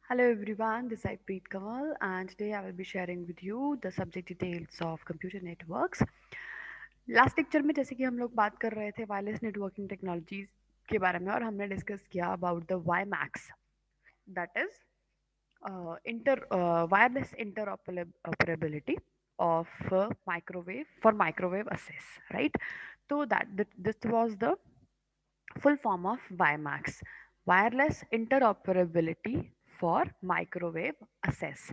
Hello everyone, this is Preet Kamal and today I will be sharing with you the subject details of computer networks. Last lecture में जैसे कि हम लोग बात कर रहे थे वायरलेस नेटवर्किंग टेक्नोलॉजीज के बारे में और हमने डिस्कस किया about the WiMAX that is inter wireless interoperability of microwave access, right? So that this was the full form of WiMAX, wireless interoperability for microwave assess.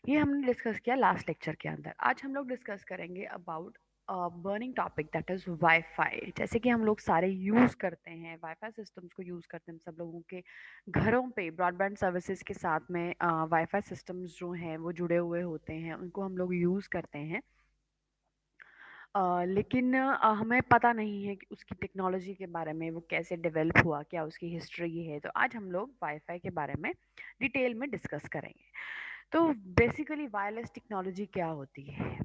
ये हमने discuss किया last lecture के अंदर। आज हम लोग discuss करेंगे about burning topic that is wifi. जैसे कि हम लोग सारे यूज़ करते हैं वाईफाई सिस्टम्स को, यूज़ करते हैं सब लोगों के घरों पे ब्रॉडबैंड सर्विसेज के साथ में वाईफाई सिस्टम्स जो हैं वो जुड़े हुए होते हैं, उनको हम लोग यूज़ करते हैं। लेकिन हमें पता नहीं है कि उसकी टेक्नोलॉजी के बारे में, वो कैसे डेवलप हुआ, क्या उसकी हिस्ट्री है। तो आज हम लोग वाईफाई के बारे में डिटेल में डिस्कस करेंगे। तो बेसिकली वायरलेस टेक्नोलॉजी क्या होती है?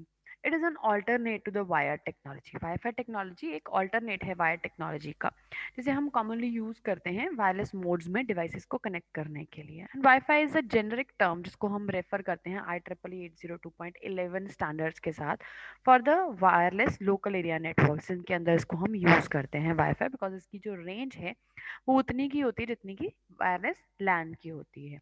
It is an alternate to the wire technology. WiFi technology एक ऑल्टरनेट है वायर टेक्नोलॉजी का, जिसे हम कॉमनली यूज़ करते हैं वायरलेस मोड्स में डिवाइसेस को कनेक्ट करने के लिए। And WiFi is a generic term जिसको हम रेफर करते हैं IEEE 802.11 स्टैंडर्ड्स के साथ for the wireless local area network, जिनके अंदर इसको हम यूज़ करते हैं वाईफाई, बिकॉज इसकी जो रेंज है वो उतनी की होती है जितनी की वायरलेस लैंड की होती है,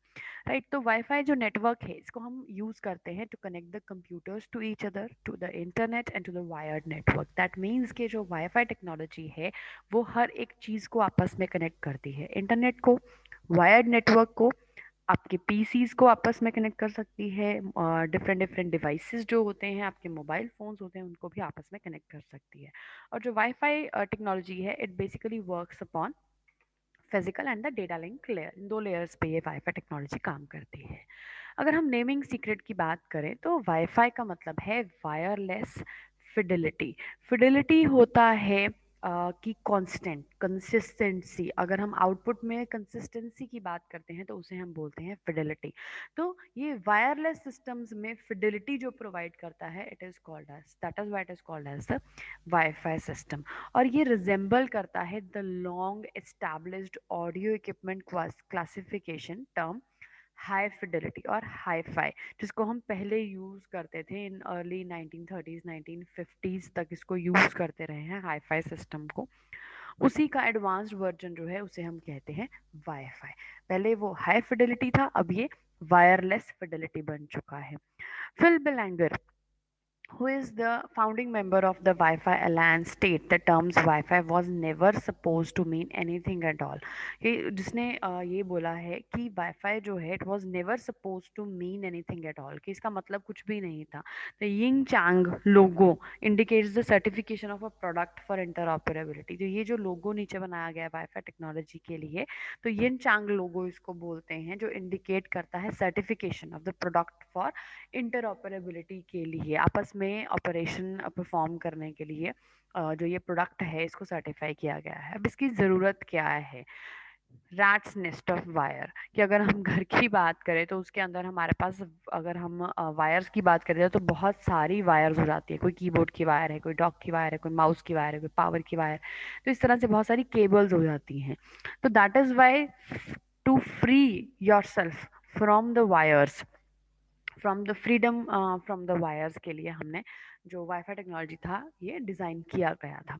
राइट? तो वाईफाई जो नेटवर्क है इसको हम यूज करते हैं to connect the computers to each other, to the internet and to the wired network. That means कि जो वाईफाई टेक्नोलॉजी है वो हर एक चीज को आपस में कनेक्ट करती है। इंटरनेट को, वायर्ड नेटवर्क को, आपके पीसीज को आपस में कनेक्ट कर सकती है, डिफरेंट डिफरेंट डिवाइसेस जो होते हैं, आपके मोबाइल फोन्स होते हैं, उनको भी आपस में कनेक्ट कर सकती है। और जो वाईफाई टेक्नोलॉजी है it basically works upon physical and the data link layer. इन दो लेयर्स पे ये वाईफाई टेक्नोलॉजी काम करती है। अगर हम नेमिंग सीक्रेट की बात करें तो वाईफाई का मतलब है वायरलेस फिडिलिटी। फिडिलिटी होता है कि कांस्टेंट कंसिस्टेंसी। अगर हम आउटपुट में कंसिस्टेंसी की बात करते हैं तो उसे हम बोलते हैं फिडिलिटी। तो ये वायरलेस सिस्टम्स में फिडिलिटी जो प्रोवाइड करता है it is called as, that is why it is called as the wifi system. और ये रिजेंबल करता है the long established audio equipment classification term high fidelity और हाई फाई, जिसको हम पहले यूज करते थे इन अर्ली 1930s 1950s तक इसको यूज करते रहे हैं हाई फाई सिस्टम को। उसी का एडवांस्ड वर्जन जो है उसे हम कहते हैं वाईफाई। पहले वो हाई फिdelity था, अब ये वायरलेस फिdelity बन चुका है। Phil Belanger, who is the founding member of the Wi-Fi Alliance, state the terms Wi-Fi was never supposed to mean anything at all। ये जिसने ये बोला है कि Wi-Fi जो है it was never supposed to mean anything at all, कि इसका मतलब कुछ भी नहीं था। The Ying Chang logo indicates the certification of a product for interoperability। जो ये जो लोगो नीचे बनाया गया है Wi-Fi टेक्नोलॉजी के लिए, तो यिन चांग लोगो इसको बोलते हैं, जो इंडिकेट करता है certification of the product for interoperability के लिए, आपस में ऑपरेशन परफॉर्म करने के लिए जो ये प्रोडक्ट है इसको सर्टिफाई किया गया है। अब इसकी ज़रूरत क्या है? रैट्स नेस्ट ऑफ वायर, कि अगर हम घर की बात करें तो उसके अंदर हमारे पास, अगर हम वायर्स की बात करें तो बहुत सारी वायर्स हो जाती है। कोई कीबोर्ड की वायर है, कोई डॉक की वायर है, कोई माउस की वायर है, कोई पावर की वायर। तो इस तरह से बहुत सारी केबल्स हो जाती हैं। तो that is why to free yourself from the wires, from the freedom from the wires के लिए हमने जो वाईफाई टेक्नोलॉजी था ये डिज़ाइन किया गया था।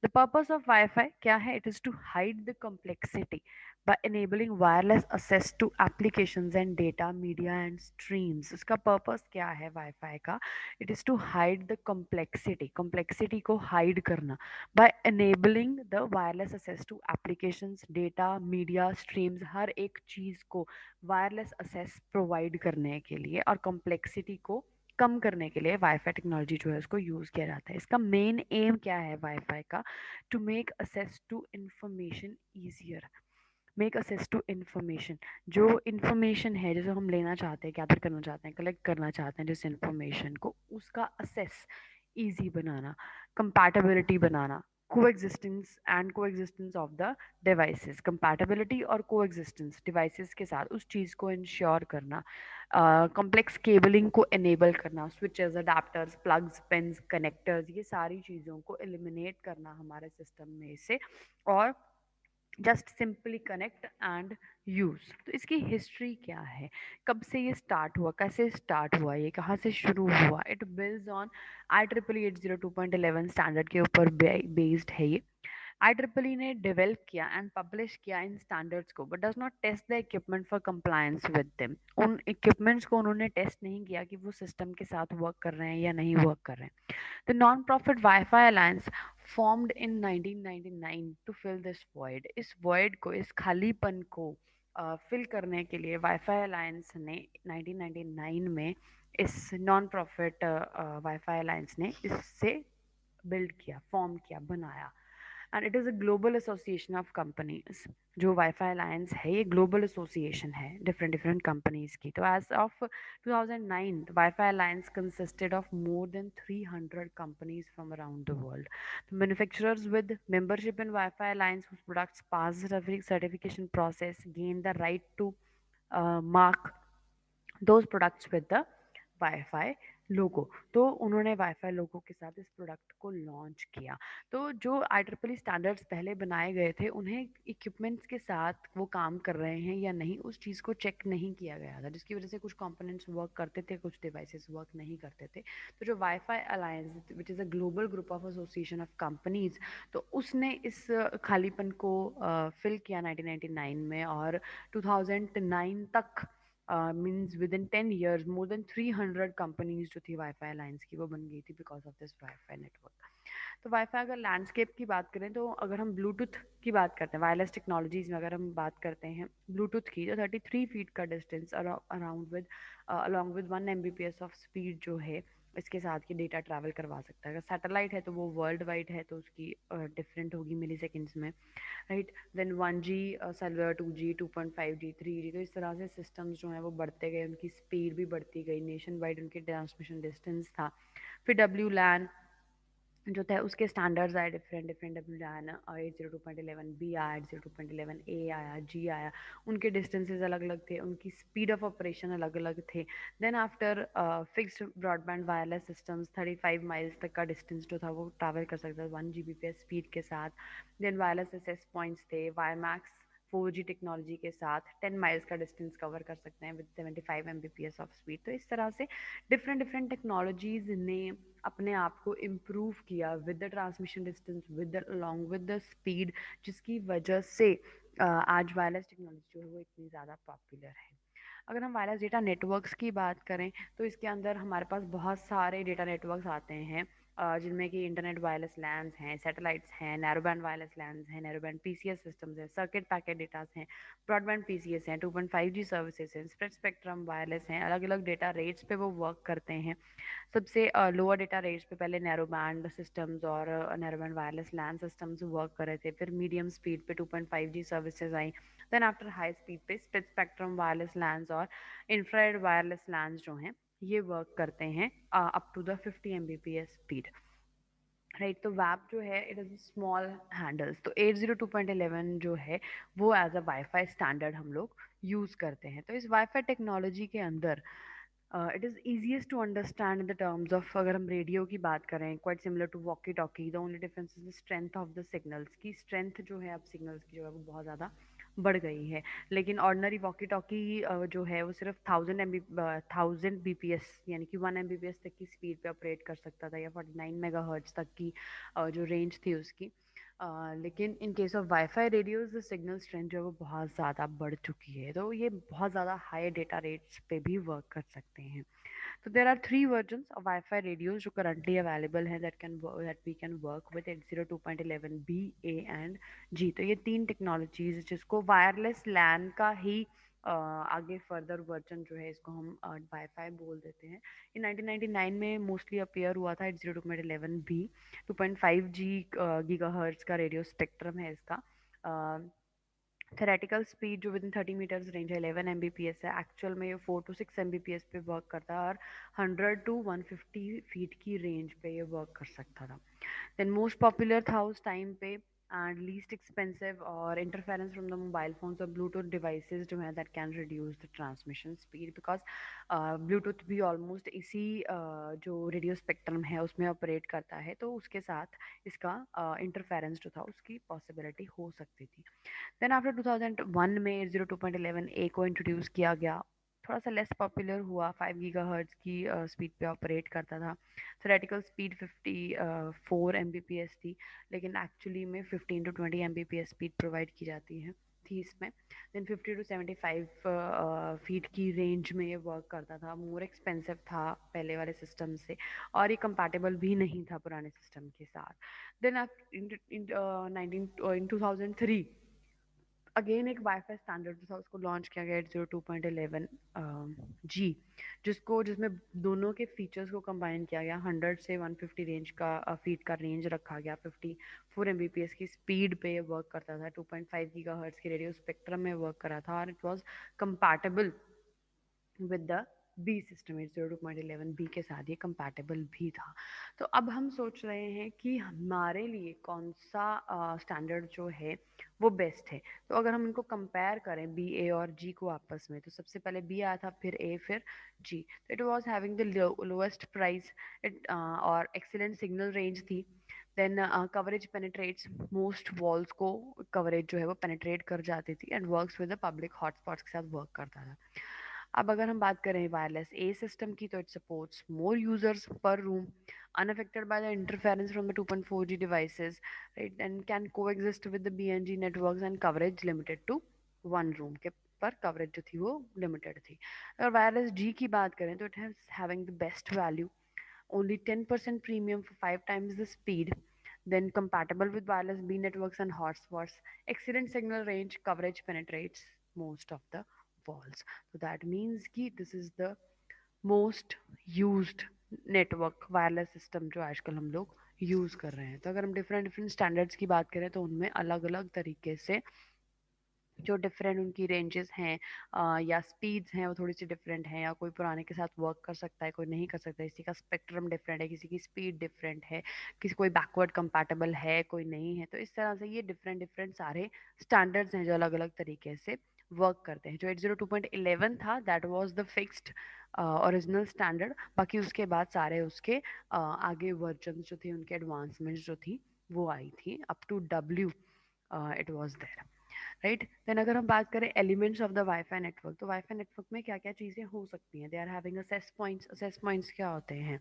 द पर्पस ऑफ वाईफाई क्या है? It is to hide the complexity by enabling wireless access to applications and data media and streams। इसका पर्पस क्या है वाईफाई का? It is to hide the complexity, complexity को हाइड करना by enabling the wireless access to applications, data, media, streams, हर एक चीज़ को wireless assess provide करने के लिए और कॉम्प्लेक्सिटी को कम करने के लिए वाईफाई टेक्नोलॉजी जो है उसको यूज़ किया जाता है। इसका मेन एम क्या है वाईफाई का? To make access to information easier. Make access to information, जो इन्फॉर्मेशन है जिसे हम लेना चाहते हैं, गैदर करना चाहते हैं, कलेक्ट करना चाहते हैं, जिस इन्फॉर्मेशन को, उसका assess easy banana, compatibility banana, coexistence and coexistence of the devices. Compatibility और कोएग्जिस्टेंस डिवाइसेस के साथ उस चीज़ को इंश्योर करना, कॉम्प्लेक्स केबलिंग को एनेबल करना, switches, adapters, plugs, pins, connectors, ये सारी चीज़ों को एलिमिनेट करना हमारे सिस्टम में से, और just simply connect and use. तो इसकी हिस्ट्री क्या है, कब से ये स्टार्ट हुआ, कैसे स्टार्ट हुआ, ये कहाँ से शुरू हुआ? It builds on IEEE 802.11 standard के ऊपर बेस्ड है ये। IEEE ने डेवलप किया एंड पब्लिश किया इन स्टैंडर्ड्स को, but does not test the equipment for compliance with them. उन इक्विपमेंट्स को उन्होंने टेस्ट नहीं किया कि वो सिस्टम के साथ वर्क कर रहे हैं या नहीं वर्क कर रहे हैं। The non-profit Wi-Fi Alliance formed in 1999 to fill this void. इस void को, इस खालीपन को फिल करने के लिए वाईफाई अलायंस ने 1999 में इस नॉन प्रॉफिट वाईफाई अलायंस ने इससे बिल्ड किया, फॉर्म किया, बनाया। And it is a global association of companies. जो वाईफाई अलायंस है ये ग्लोबल एसोसिएशन है डिफरेंट डिफरेंट कंपनीज की। तो as of 2009 the Wi-Fi Alliance consisted of more than 300 companies from around the world. The manufacturers with membership in Wi-Fi Alliance whose products pass the certification process gain the right to mark those products with the wifi logo. तो उन्होंने wifi लोगो के साथ इस product को launch किया। तो जो IEEE standards पहले बनाए गए थे उन्हें इक्विपमेंट्स के साथ वो काम कर रहे हैं या नहीं, उस चीज़ को चेक नहीं किया गया था, जिसकी वजह से कुछ कंपोनेंट्स वर्क करते थे, कुछ डिवाइसेस वर्क नहीं करते थे। तो जो wifi alliance which is a global group of association of companies, तो उसने इस खालीपन को फिल किया 1999 में। और 2009 तक means with in 10 years more than 300 companies जो थी वाईफाई अलायंस की वो बन गई थी because of this wifi network. तो वाईफाई अगर लैंडस्केप की बात करें, तो अगर हम ब्लूटूथ की बात करते हैं, वायरलेस टेक्नोलॉजीज में अगर हम बात करते हैं ब्लूटूथ की, तो 33 फीट का distance around with along with 1 Mbps of speed जो है इसके साथ की डेटा ट्रैवल करवा सकता है। अगर सैटेलाइट है तो वो वर्ल्ड वाइड है, तो उसकी डिफरेंट होगी मिली सेकेंड्स में, right. Then 1G cellular, 2G, 2.5G, 3G, तो इस तरह से सिस्टम्स जो हैं वो बढ़ते गए, उनकी स्पीड भी बढ़ती गई, नेशन वाइड उनकी ट्रांसमिशन डिस्टेंस था। फिर WLAN जो था उसके स्टैंडर्ड्स आए, डिफरेंट डिफरेंट WLAN 802.11b आया, 802.11a आया, G आया। उनके डिस्टेंसेस अलग अलग थे, उनकी स्पीड ऑफ ऑपरेशन अलग अलग थे। Then after fixed broadband wireless systems 35 miles तक का डिस्टेंस जो था वो ट्रैवल कर सकता था 1 Gbps स्पीड के साथ। देन वायरलेस एसेस पॉइंट्स थे, वाईमैक्स 4G टेक्नोलॉजी के साथ 10 माइल्स का डिस्टेंस कवर कर सकते हैं विद 75 Mbps ऑफ स्पीड। तो इस तरह से डिफरेंट डिफरेंट टेक्नोलॉजीज ने अपने आप को इम्प्रूव किया with the transmission distance, with along with the speed, जिसकी वजह से आज वायरलेस टेक्नोलॉजी जो है वो इतनी ज़्यादा पॉपुलर है। अगर हम वायरलेस डेटा नेटवर्क्स की बात करें, तो इसके अंदर हमारे पास बहुत सारे डेटा नेटवर्क्स आते हैं, जिनमें कि इंटरनेट वायरलेस लैंस हैं, सैटेलाइट्स हैं, नैरोबैंड वायरलेस लैंस हैं, नैरोबैंड PCS सिस्टम्स हैं, सर्किट पैकेट डेटास हैं, ब्रॉडबैंड PCS हैं, 2.5G सर्विसेज हैं, स्प्रेड स्पेक्ट्रम वायरलेस हैं। अलग अलग डेटा रेट्स पे वो वर्क करते हैं। सबसे लोअर डेटा रेट्स पे पहले नैरो बैंड सिस्टम्स और narrow band wireless LAN systems work कर रहे थे। फिर मीडियम स्पीड पे 2.5G सर्विसेज आई। देन आफ्टर हाई स्पीड पे स्प्लिट स्पेक्ट्रम वायरलेस लैंस और इंफ्रारेड वायरलेस लैंस जो हैं ये वर्क करते हैं up to the 50 Mbps speed, right. तो वैप जो है इट इज़ स्मॉल हैंडल्स। तो 802.11 जो है वो एज अ वाईफाई स्टैंडर्ड हम लोग यूज़ करते हैं। तो इस वाईफाई टेक्नोलॉजी के अंदर it is easiest to understand in the terms of, अगर हम रेडियो की बात करें, quite similar to walkie talkie. The only difference is the strength of the signals की स्ट्रेंथ जो है अब सिग्नल्स की जो है वो बहुत ज़्यादा बढ़ गई है। लेकिन ऑर्डनरी वॉकी टॉकी जो है वो सिर्फ 1000 BPS यानी कि 1 Mbps तक की स्पीड पे ऑपरेट कर सकता था, या 49 MHz तक की जो रेंज थी उसकी। लेकिन in case of wifi radios signal strength जो है वो बहुत ज़्यादा बढ़ चुकी है, तो ये बहुत ज़्यादा हाई डेटा रेट्स पे भी वर्क कर सकते हैं। So there are three versions of Wi-Fi radios जो currently available हैं that we can work with 802.11b, A and G। तो ये तीन टेक्नोलॉजीज जिसको वायरलेस लैन का ही आगे फर्दर वर्जन जो है इसको हम वाईफाई बोल देते हैं। ये 1999 में मोस्टली अपीयर हुआ था 802.11b। 2.5G गीगाहर्ट्ज का रेडियो स्पेक्ट्रम है इसका। थेरेटिकल स्पीड जो विद इन 30 मीटर्स रेंज है 11 Mbps है। एक्चुअल में ये 4 to 6 Mbps पे वर्क करता है और 100 to 150 फीट की रेंज पे ये वर्क कर सकता था। देन मोस्ट पॉपुलर था उस टाइम पे एंड लीस्ट एक्सपेंसिव और interference from the mobile phones और ब्लूटूथ डिवाइसेस जो है that can reduce the transmission speed, because Bluetooth भी ऑलमोस्ट इसी जो रेडियो स्पेक्ट्रम है उसमें ऑपरेट करता है, तो उसके साथ इसका इंटरफेरेंस जो था उसकी पॉसिबिलिटी हो सकती थी। देन आफ्टर 2001 में 802.11 ए को इंट्रोड्यूस किया गया, थोड़ा सा लेस पॉपुलर हुआ, 5 गीगाहर्ट्ज की स्पीड पे ऑपरेट करता था। थ्योरेटिकल स्पीड 54 एमबीपीएस थी, लेकिन एक्चुअली में 15 टू 20 एमबीपीएस स्पीड प्रोवाइड की जाती है थी इसमें। देन 50 टू 75 फीट की रेंज में ये वर्क करता था, मोर एक्सपेंसिव था पहले वाले सिस्टम से, और ये कंपैटिबल भी नहीं था पुराने सिस्टम के साथ। देन इन 2003 अगेन एक वाईफाई स्टैंडर्ड जो था उसको लॉन्च किया गया 802.11 जी, जिसमें दोनों के फीचर्स को कंबाइन किया गया। 100 से 150 रेंज का फीट का रेंज रखा गया, 54 एमबीपीएस की स्पीड पे वर्क करता था, 2.5 गीगाहर्ट्ज की रेडियो स्पेक्ट्रम में वर्क करा था, और it was compatible with the B system. 802.11 B के साथ ये कंपैटिबल भी था। तो अब हम सोच रहे हैं कि हमारे लिए कौन सा स्टैंडर्ड जो है वो बेस्ट है। तो अगर हम इनको कंपेयर करें बी, ए और जी को आपस में, तो सबसे पहले बी आया था, फिर ए, फिर जी। तो it was having the lowest price, it और एक्सीलेंट सिग्नल रेंज थी। Then coverage penetrates most walls को, कवरेज जो है वो पेनिट्रेट कर जाती थी, and works with the public hotspots के साथ वर्क करता था। अब अगर हम बात करें वायरलेस ए सिस्टम की, तो इट सपोर्ट्स मोर यूजर्स पर room, unaffected by the interference from the 2.4G devices, right, and can coexist with the BNG networks and coverage limited to one room के पर कवरेज जो थी वो लिमिटेड थी। अगर वायरलेस जी की बात करें तो it has having the best value, only 10% premium for 5 times the speed, then compatible with wireless B networks and hotspots, excellent signal range, coverage penetrates most of the walls. So that means कि this is the most used network wireless system जो आजकल हम लोग use कर रहे हैं। तो अगर हम डिफरेंट डिफरेंट स्टैंडर्ड्स की बात करें तो उनमें अलग अलग तरीके से जो डिफरेंट उनकी रेंजेस हैं या स्पीड्स हैं वो थोड़ी सी डिफरेंट हैं, या कोई पुराने के साथ वर्क कर सकता है, कोई नहीं कर सकता, किसी का स्पेक्ट्रम डिफरेंट है, किसी की स्पीड डिफरेंट है, किसी कोई बैकवर्ड कंपैटिबल है, कोई नहीं है। तो इस तरह से ये डिफरेंट डिफरेंट सारे स्टैंडर्ड्स हैं जो अलग अलग तरीके से वर्क करते हैं। जो 802.11 था that was the fixed original standard, बाकी उसके बाद सारे उसके आगे वर्जन जो थे उनके एडवांसमेंट जो थी वो आई थी up to W, it was there, right. Then अगर हम बात करें elements of the wifi network, तो वाईफाई नेटवर्क में क्या क्या चीज़ें हो सकती हैं। They are having access points. Access points क्या होते हैं?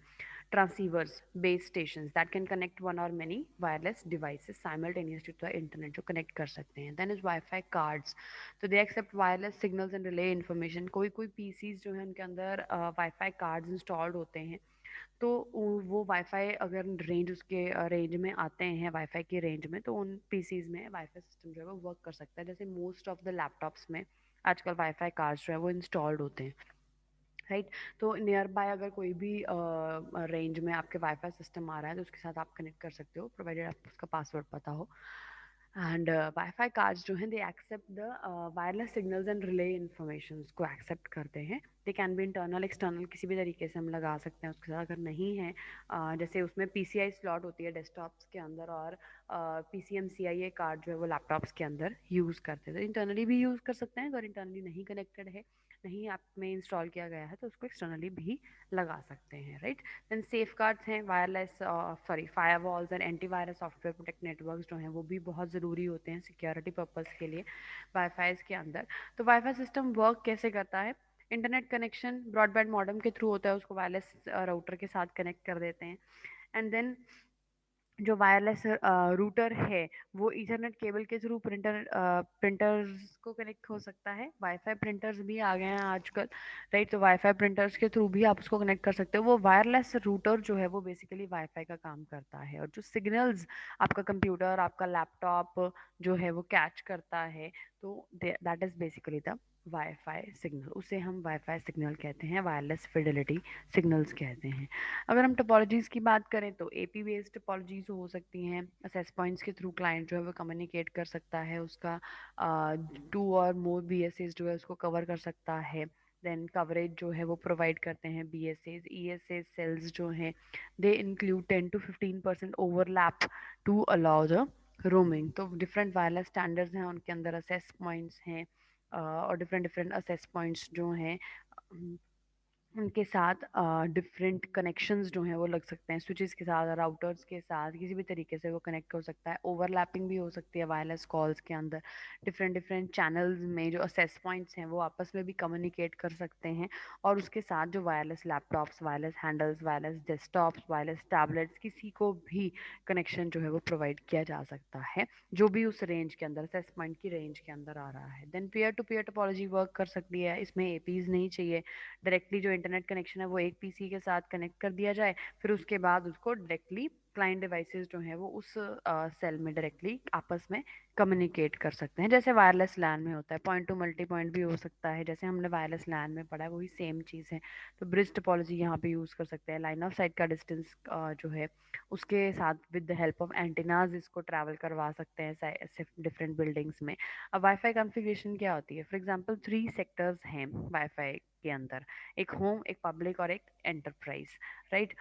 Transceivers, base stations that can connect one और many wireless devices simultaneously to the internet, जो कनेक्ट कर सकते हैं। देन इज वाईफाई कार्ड्स, तो they accept wireless signals and relay information. कोई कोई पीसीज जो है उनके अंदर वाईफाई कार्ड्स इंस्टॉल्ड होते हैं, तो वो वाईफाई अगर रेंज उसके रेंज में आते हैं वाईफाई की रेंज में, तो उन पीसीज में वाईफाई सिस्टम जो है वो वर्क कर सकता है। जैसे मोस्ट ऑफ द लैपटॉप्स में आजकल वाईफाई कार्ड्स जो है वो इंस्टॉल्ड होते हैं, राइट। तो नियर बाय अगर कोई भी रेंज में आपके वाईफाई सिस्टम आ रहा है तो उसके साथ आप कनेक्ट कर सकते हो, प्रोवाइडेड आपको उसका पासवर्ड पता हो। एंड वाईफाई कार्ड्स जो हैं they accept the wireless signals and relay information को एक्सेप्ट करते हैं। They can be internal external, किसी भी तरीके से हम लगा सकते हैं उसके साथ। अगर नहीं है जैसे उसमें पीसीआई स्लॉट होती है डेस्कटॉप्स के अंदर, और पीसीएमसीआई कार्ड जो है वो लैपटॉप्स के अंदर यूज़ करते हैं, तो इंटरनली भी यूज़ कर सकते हैं। अगर इंटरनली नहीं कनेक्टेड है, नहीं ऐप में इंस्टॉल किया गया है, तो उसको एक्सटर्नली भी लगा सकते हैं, राइट। देन सेफ गार्ड्स हैं, wireless firewalls and antivirus software protect networks जो हैं वो भी बहुत ज़रूरी होते हैं सिक्योरिटी पर्पज़ के लिए वाईफाई के अंदर। तो वाईफाई सिस्टम वर्क कैसे करता है? इंटरनेट कनेक्शन ब्रॉडबैंड मॉडेम के थ्रू होता है, उसको वायरलेस राउटर के साथ कनेक्ट कर देते हैं। एंड देन जो वायरलेस रूटर है वो ईथरनेट केबल के थ्रू प्रिंटर्स को कनेक्ट हो सकता है। वाईफाई प्रिंटर्स भी आ गए हैं आजकल, राइट। तो वाईफाई प्रिंटर्स के थ्रू भी आप उसको कनेक्ट कर सकते हो। वो वायरलेस रूटर जो है वो बेसिकली वाईफाई का काम करता है, और जो सिग्नल्स आपका कंप्यूटर, आपका लैपटॉप जो है वो कैच करता है, तो that is basically the wifi signal. उसे हम वाईफाई सिग्नल कहते हैं, वायरलेस फिडेलिटी सिग्नल्स कहते हैं। अगर हम टोपोलॉजीज़ की बात करें तो एपी बेस्ड टोपोलॉजीज़ हो सकती हैं। असेस पॉइंट्स के थ्रू क्लाइंट जो है वो कम्युनिकेट कर सकता है, उसका 2 और मोर बीएसएस जो है उसको कवर कर सकता है। देन कवरेज जो है वो प्रोवाइड करते हैं बीएसएस। ईएसएस सेल्स जो हैं they include 10 to 15% overlap to allow the roaming. तो डिफरेंट वायरलेस स्टैंडर्ड्स हैं, उनके अंदर असेस पॉइंट्स हैं, और डिफरेंट डिफरेंट असेस पॉइंट्स जो हैं उनके साथ डिफरेंट कनेक्शंस जो हैं वो लग सकते हैं, स्विचेस के साथ, राउटर्स के साथ, किसी भी तरीके से वो कनेक्ट हो सकता है। ओवरलैपिंग भी हो सकती है वायरलेस कॉल्स के अंदर। डिफरेंट डिफरेंट चैनल्स में जो असेस पॉइंट्स हैं वो आपस में भी कम्युनिकेट कर सकते हैं। और उसके साथ जो wireless laptops, wireless handles, wireless desktops, wireless tablets, किसी को भी कनेक्शन जो है वो प्रोवाइड किया जा सकता है, जो भी उस रेंज के अंदर, असेस पॉइंट की रेंज के अंदर आ रहा है। Then peer to peer topology work कर सकती है, इसमें एपीज नहीं चाहिए। डायरेक्टली जो इंटरनेट कनेक्शन है वो एक पीसी के साथ कनेक्ट कर दिया जाए, फिर उसके बाद उसको डायरेक्टली क्लाइंट डिवाइसेस जो है वो उस सेल में डायरेक्टली आपस में कम्युनिकेट कर सकते हैं, जैसे वायरलेस लैन में होता है। पॉइंट टू मल्टी पॉइंट भी हो सकता है, जैसे हमने वायरलेस लैन में पढ़ा है वही सेम चीज़ है। तो ब्रिज टोपोलॉजी यहाँ पे यूज़ कर सकते हैं। लाइन ऑफ साइट का डिस्टेंस जो है उसके साथ with the help of antennas इसको ट्रैवल करवा सकते हैं डिफरेंट बिल्डिंग्स में। अब वाईफाई कॉन्फ़िगरेशन क्या होती है? फॉर एग्जांपल 3 सेक्टर्स हैं वाईफाई के अंदर, एक होम, एक पब्लिक और एक एंटरप्राइज, राइट?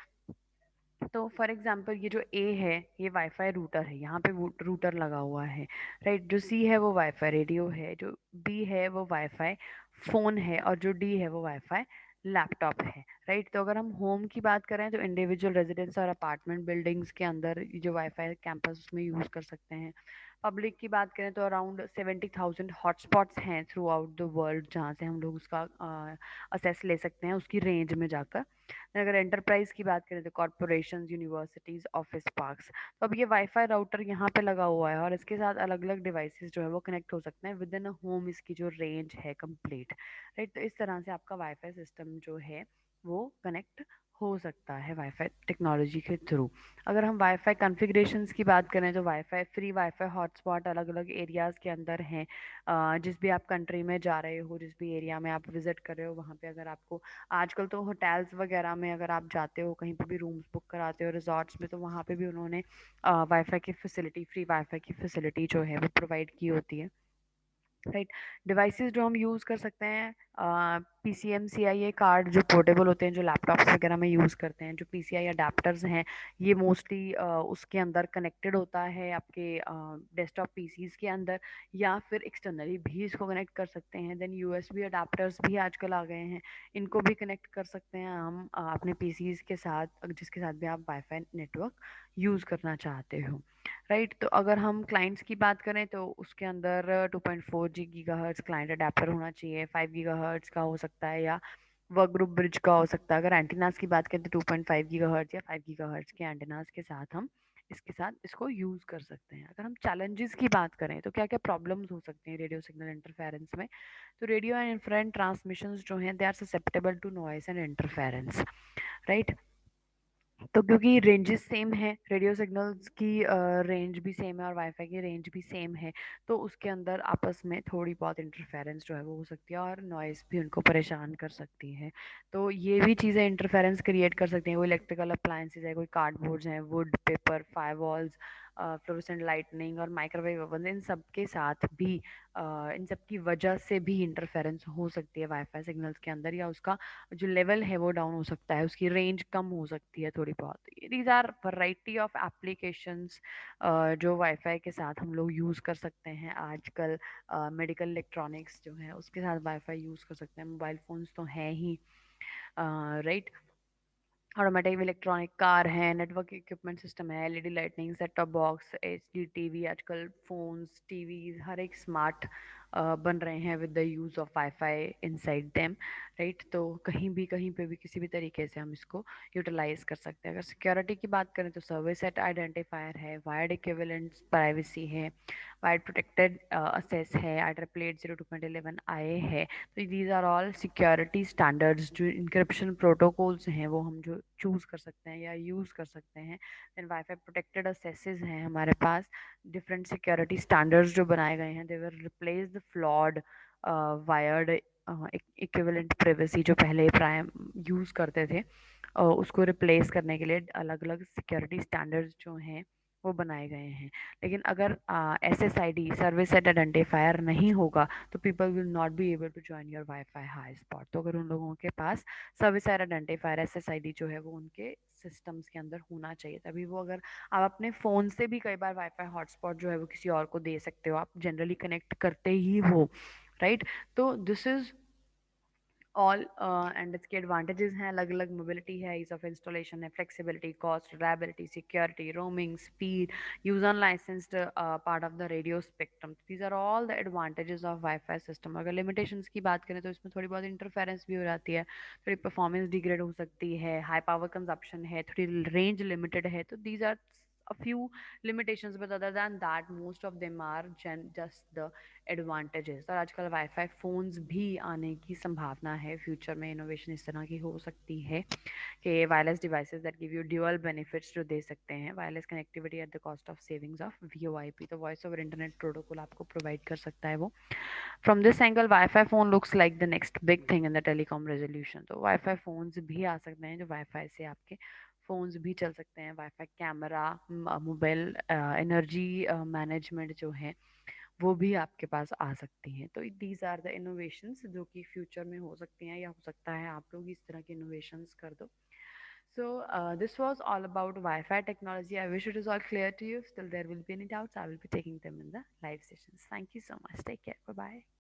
तो फॉर एग्जांपल ये जो ए है ये वाईफाई रूटर है, यहाँ पे रूटर लगा हुआ है, राइट? जो सी है वो वाईफाई रेडियो है, जो बी है वो वाईफाई फोन है, और जो डी है वो वाईफाई लैपटॉप है, राइट? तो अगर हम होम की बात करें तो इंडिविजुअल रेजिडेंस और अपार्टमेंट बिल्डिंग्स के अंदर ये जो वाईफाई कैंपस में यूज़ कर सकते हैं। पब्लिक की बात करें तो अराउंड 70,000 हॉटस्पॉट्स हैं थ्रू आउट द वर्ल्ड, जहाँ से हम लोग उसका असेस ले सकते हैं उसकी रेंज में जाकर। अगर एंटरप्राइज की बात करें तो कॉर्पोरेशंस, यूनिवर्सिटीज, ऑफिस पार्क्स। तो अब ये वाईफाई राउटर यहाँ पे लगा हुआ है और इसके साथ अलग अलग डिवाइसेस जो है वो कनेक्ट हो सकते हैं विद इन अ होम, इसकी जो रेंज है कंप्लीट, राइट? तो इस तरह से आपका वाईफाई सिस्टम जो है वो कनेक्ट हो सकता है वाईफाई टेक्नोलॉजी के थ्रू। अगर हम वाईफाई कॉन्फ़िगरेशंस की बात करें तो वाईफाई फ्री वाईफाई हॉटस्पॉट अलग अलग एरियाज़ के अंदर हैं। जिस भी आप कंट्री में जा रहे हो, जिस भी एरिया में आप विजिट कर रहे हो, वहाँ पे अगर आपको आजकल तो होटल्स वगैरह में अगर आप जाते हो, कहीं पे भी रूम्स बुक कराते हो रिजॉर्ट्स में, तो वहाँ पे भी उन्होंने वाईफाई की फैसिलिटी, फ्री वाईफाई की फैसिलिटी जो है वो प्रोवाइड की होती है, राइट? डिवाइसेस जो हम यूज़ कर सकते हैं, PCM-CIA कार्ड जो पोर्टेबल होते हैं, जो लैपटॉप्स वगैरह में यूज़ करते हैं, जो PCI अडेप्टर्स हैं, ये मोस्टली उसके अंदर कनेक्टेड होता है आपके डेस्कटॉप पीसीज के अंदर, या फिर एक्सटर्नली भी इसको कनेक्ट कर सकते हैं। देन USB अडेप्टर्स भी आजकल आ गए हैं, इनको भी कनेक्ट कर सकते हैं हम अपने पीसीज के साथ, जिसके साथ भी आप वाईफाई नेटवर्क यूज़ करना चाहते हो, राइट? तो अगर हम क्लाइंट्स की बात करें तो उसके अंदर 2.4 गीगाहर्ट्ज क्लाइंट अडेप्टर होना चाहिए, 5 गीगाहर्ट्ज का हो सकता है, या वर्क ग्रुप ब्रिज का हो सकता है। अगर एंटीनास की बात करें तो 2.5 गीगाहर्ट्ज या 5 गीगाहर्ट्ज के एंटीनास के साथ हम इसके साथ इसको यूज़ कर सकते हैं। अगर हम चैलेंजेस की बात करें तो क्या क्या प्रॉब्लम्स हो सकते हैं रेडियो सिग्नल इंटरफेरेंस में? तो रेडियो एंड इंफ्रारेड ट्रांसमिशंस जो हैं they are susceptible to noise and interference, right? तो क्योंकि रेंजेस सेम है, रेडियो सिग्नल्स की रेंज भी सेम है और वाईफाई की रेंज भी सेम है, तो उसके अंदर आपस में थोड़ी बहुत इंटरफेरेंस जो है वो हो सकती है और नॉइस भी उनको परेशान कर सकती है। तो ये भी चीज़ें इंटरफेरेंस क्रिएट कर सकती हैं। कोई इलेक्ट्रिकल अप्लायंसेज है, कोई कार्डबोर्ड्स हैं, would, paper, firewalls, fluorescent lightning और माइक्रोवेव ओवन, इन सब के साथ भी इन सब की वजह से भी इंटरफेरेंस हो सकती है वाईफाई सिग्नल्स के अंदर, या उसका जो लेवल है वो डाउन हो सकता है, उसकी रेंज कम हो सकती है थोड़ी बहुत। These are variety of applications जो वाईफाई के साथ हम लोग यूज़ कर सकते हैं आजकल। मेडिकल इलेक्ट्रॉनिक्स जो है उसके साथ वाईफाई यूज़ कर सकते हैं, मोबाइल फ़ोन्स तो हैं ही, राइट? ऑटोमेटिक इलेक्ट्रॉनिक कार है, नेटवर्क इक्विपमेंट सिस्टम है, LED lightning, set top box, HD TV, आजकल फोन्स, टीवीज हर एक स्मार्ट बन रहे हैं with the use of wifi inside them, right? तो कहीं पे भी किसी भी तरीके से हम इसको यूटिलाइज कर सकते हैं। अगर सिक्योरिटी की बात करें तो सर्विस सेट आइडेंटिफायर है, वायर्ड इक्विवेलेंट प्राइवेसी है, वायर्ड प्रोटेक्टेड असेस है, IEEE 802.11 आए है। तो these are all security standards, जो इंक्रिप्शन प्रोटोकॉल्स हैं वो हम जो चूज़ कर सकते हैं या यूज़ कर सकते हैं। देन वाईफाई प्रोटेक्टेड असेसेस हैं हमारे पास, डिफरेंट सिक्योरिटी स्टैंडर्ड्स जो बनाए गए हैं, they will replace the flawed wired equivalent privacy जो पहले प्राइम यूज़ करते थे, उसको रिप्लेस करने के लिए अलग अलग सिक्योरिटी स्टैंडर्ड्स जो हैं वो बनाए गए हैं। लेकिन अगर SSID सर्विस सेट आइडेंटिफायर नहीं होगा तो people will not be able to join your WiFi hotspot. तो अगर उन लोगों के पास सर्विस सेट आइडेंटिफायर SSID जो है वो उनके सिस्टम्स के अंदर होना चाहिए, तभी वो, अगर आप अपने फ़ोन से भी कई बार वाईफाई हॉटस्पॉट जो है वो किसी और को दे सकते हो, आप जनरली कनेक्ट करते ही हो, राइट। तो दिस इज़ ऑल एंड इसके एडवांटेजेस हैं, अलग अलग मोबिलिटी है, ईज ऑफ इंस्टॉलेशन है, flexibility, cost, reliability, security, roaming, speed, use unlicensed part of the radio spectrum. These are all the advantages of WiFi system. अगर limitations की बात करें तो इसमें थोड़ी बहुत इंटरफेरेंस भी हो जाती है, थोड़ी परफॉर्मेंस डिग्रेड हो सकती है, हाई पावर कंजप्शन है, थोड़ी रेंज लिमिटेड है। तो these are a few limitations, but other than that most of them are just the advantages. और आजकल वाईफाई फ़ोन्स भी आने की संभावना है, फ्यूचर में इनोवेशन इस तरह की हो सकती है कि wireless devices that give you dual benefits जो दे सकते हैं, wireless connectivity at the cost of savings of VoIP, तो वॉइस ओवर इंटरनेट प्रोटोकॉल आपको प्रोवाइड कर सकता है वो। From this angle wifi phone looks like the next big thing in the telecom resolution. तो वाईफाई फ़ोन्स भी आ सकते हैं जो वाईफाई से आपके फ़ोन्स भी चल सकते हैं। Wifi camera, mobile energy management जो है वो भी आपके पास आ सकती हैं। तो दीज आर द इनोवेशंस जो कि फ्यूचर में हो सकती हैं, या हो सकता है आप लोग इस तरह के इनोवेशंस कर दो। So this was all about Wi-Fi technology. I wish it is all clear to you. Still there will be any doubts, I will be taking them in the live sessions. Thank you so much. Take care. Bye bye.